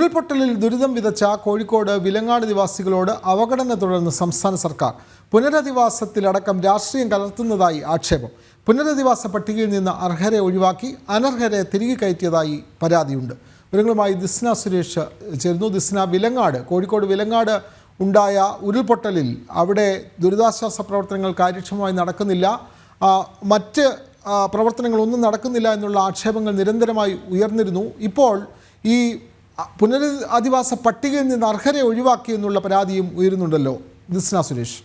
ഉരുൾപൊട്ടലിൽ ദുരിതം വിതച്ച കോഴിക്കോട് വിലങ്ങാട് നിവാസികളോട് അവഗണന തുടർന്ന് സംസ്ഥാന സർക്കാർ പുനരധിവാസത്തിലടക്കം രാഷ്ട്രീയം കലർത്തുന്നതായി ആക്ഷേപം. പുനരധിവാസ പട്ടികയിൽ നിന്ന് അർഹരെ ഒഴിവാക്കി അനർഹരെ തിരികെ കയറ്റിയതായി പരാതിയുണ്ട്. വിവരങ്ങളുമായി ദിസ്ന സുരേഷ് ചേരുന്നു. ദിസ്ന, വിലങ്ങാട്, കോഴിക്കോട് വിലങ്ങാട് ഉണ്ടായ ഉരുൾപൊട്ടലിൽ അവിടെ ദുരിതാശ്വാസ പ്രവർത്തനങ്ങൾ കാര്യക്ഷമമായി നടക്കുന്നില്ല, മറ്റ് പ്രവർത്തനങ്ങളൊന്നും നടക്കുന്നില്ല എന്നുള്ള ആക്ഷേപങ്ങൾ നിരന്തരമായി ഉയർന്നിരുന്നു. ഇപ്പോൾ ഈ പുനരധിവാസ പട്ടികയിൽ നിന്ന് അർഹരെ ഒഴിവാക്കി എന്നുള്ള പരാതിയും ഉയരുന്നുണ്ടല്ലോ. ദിസ്ന സുരേഷ്.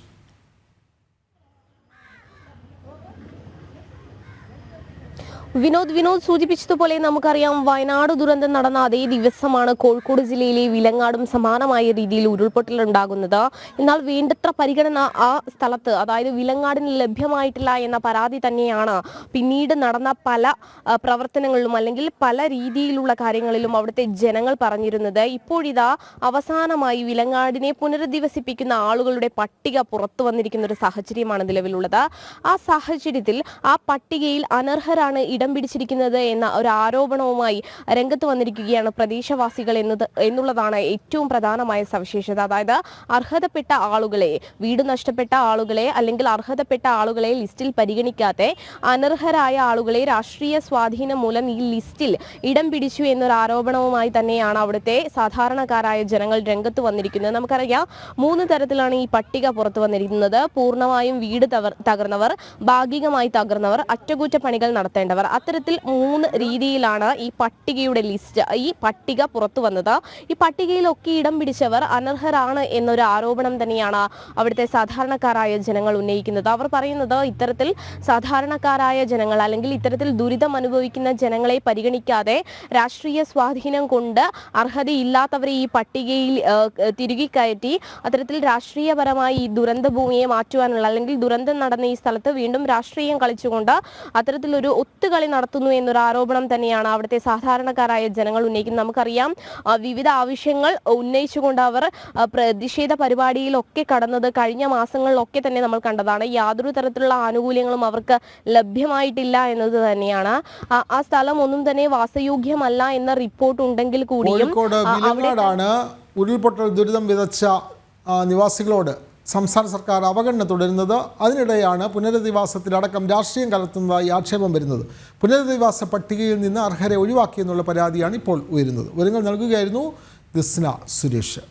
വിനോദ് സൂചിപ്പിച്ചതുപോലെ നമുക്കറിയാം, വയനാട് ദുരന്തം നടന്ന അതേ ദിവസമാണ് കോഴിക്കോട് ജില്ലയിലെ വിലങ്ങാടും സമാനമായ രീതിയിൽ ഉരുൾപൊട്ടലുണ്ടാകുന്നത്. എന്നാൽ വേണ്ടത്ര പരിഗണന ആ സ്ഥലത്ത്, അതായത് വിലങ്ങാടിന് ലഭ്യമായിട്ടില്ല എന്ന പരാതി തന്നെയാണ് പിന്നീട് നടന്ന പല പ്രവർത്തനങ്ങളിലും അല്ലെങ്കിൽ പല രീതിയിലുള്ള കാര്യങ്ങളിലും അവിടുത്തെ ജനങ്ങൾ പറഞ്ഞിരുന്നത്. ഇപ്പോഴിതാ അവസാനമായി വിലങ്ങാടിനെ പുനരധിവസിപ്പിക്കുന്ന ആളുകളുടെ പട്ടിക പുറത്തു വന്നിരിക്കുന്ന ഒരു സാഹചര്യമാണ് നിലവിലുള്ളത്. ആ സാഹചര്യത്തിൽ ആ പട്ടികയിൽ അനർഹരാണ് ഇടം പിടിച്ചിരിക്കുന്നത് എന്ന ഒരു ആരോപണവുമായി രംഗത്ത് വന്നിരിക്കുകയാണ് പ്രദേശവാസികൾ എന്നുള്ളതാണ് ഏറ്റവും പ്രധാനമായ സവിശേഷത. അതായത് അർഹതപ്പെട്ട ആളുകളെ, വീട് നഷ്ടപ്പെട്ട ആളുകളെ അല്ലെങ്കിൽ അർഹതപ്പെട്ട ആളുകളെ ലിസ്റ്റിൽ പരിഗണിക്കാതെ അനർഹരായ ആളുകളെ രാഷ്ട്രീയ സ്വാധീനം മൂലം ഈ ലിസ്റ്റിൽ ഇടം പിടിച്ചു എന്നൊരു ആരോപണവുമായി തന്നെയാണ് അവിടുത്തെ സാധാരണക്കാരായ ജനങ്ങൾ രംഗത്ത് വന്നിരിക്കുന്നത്. നമുക്കറിയാം, 3 തരത്തിലാണ് ഈ പട്ടിക പുറത്തു വന്നിരിക്കുന്നത്. പൂർണ്ണമായും വീട് തകർന്നവർ, ഭാഗികമായി തകർന്നവർ, അറ്റകുറ്റപ്പണികൾ നടത്തേണ്ടവർ. അത്തരത്തിൽ 3 രീതിയിലാണ് ഈ പട്ടികയുടെ ലിസ്റ്റ്, ഈ പട്ടിക പുറത്തു വന്നത്. ഈ പട്ടികയിലൊക്കെ ഇടം പിടിച്ചവർ അനർഹരാണ് എന്നൊരു ആരോപണം തന്നെയാണ് അവിടുത്തെ സാധാരണക്കാരായ ജനങ്ങൾ ഉന്നയിക്കുന്നത്. അവർ പറയുന്നത്, ഇത്തരത്തിൽ സാധാരണക്കാരായ ജനങ്ങൾ അല്ലെങ്കിൽ ഇത്തരത്തിൽ ദുരിതം അനുഭവിക്കുന്ന ജനങ്ങളെ പരിഗണിക്കാതെ രാഷ്ട്രീയ സ്വാധീനം കൊണ്ട് അർഹതയില്ലാത്തവരെ ഈ പട്ടികയിൽ തിരികെ കയറ്റി അത്തരത്തിൽ രാഷ്ട്രീയപരമായി ഈ ദുരന്ത ഭൂമിയെ മാറ്റുവാനുള്ള അല്ലെങ്കിൽ ദുരന്തം നടന്ന ഈ സ്ഥലത്ത് വീണ്ടും രാഷ്ട്രീയം കളിച്ചുകൊണ്ട് അത്തരത്തിലൊരു ഒത്തുകളി നടത്തുന്നു എന്നൊരു ആരോപണം തന്നെയാണ് അവിടുത്തെ സാധാരണക്കാരായ ജനങ്ങൾ ഉന്നയിക്കുന്നത്. നമുക്കറിയാം, വിവിധ ആവശ്യങ്ങൾ ഉന്നയിച്ചുകൊണ്ട് അവർ പ്രതിഷേധ പരിപാടിയിലൊക്കെ കടന്നത് കഴിഞ്ഞ മാസങ്ങളിലൊക്കെ തന്നെ നമ്മൾ കണ്ടതാണ്. യാതൊരു തരത്തിലുള്ള ആനുകൂല്യങ്ങളും അവർക്ക് ലഭ്യമായിട്ടില്ല എന്നത് തന്നെയാണ്. ആ സ്ഥലം ഒന്നും തന്നെ വാസയോഗ്യമല്ല എന്ന റിപ്പോർട്ട് ഉണ്ടെങ്കിൽ കൂടിയും ഉരുൾപൊട്ടൽ ദുരിതം വിതച്ച നിവാസികളോട് സംസ്ഥാന സർക്കാർ അവഗണന തുടരുന്നത്. അതിനിടെയാണ് പുനരധിവാസത്തിലടക്കം രാഷ്ട്രീയം കലർത്തുന്നതായി ആക്ഷേപം വരുന്നത്. പുനരധിവാസ പട്ടികയിൽ നിന്ന് അർഹരെ ഒഴിവാക്കിയെന്നുള്ള പരാതിയാണ് ഇപ്പോൾ ഉയരുന്നത്. വിവരങ്ങൾ നൽകുകയായിരുന്നു ദിസ്ന സുരേഷ്.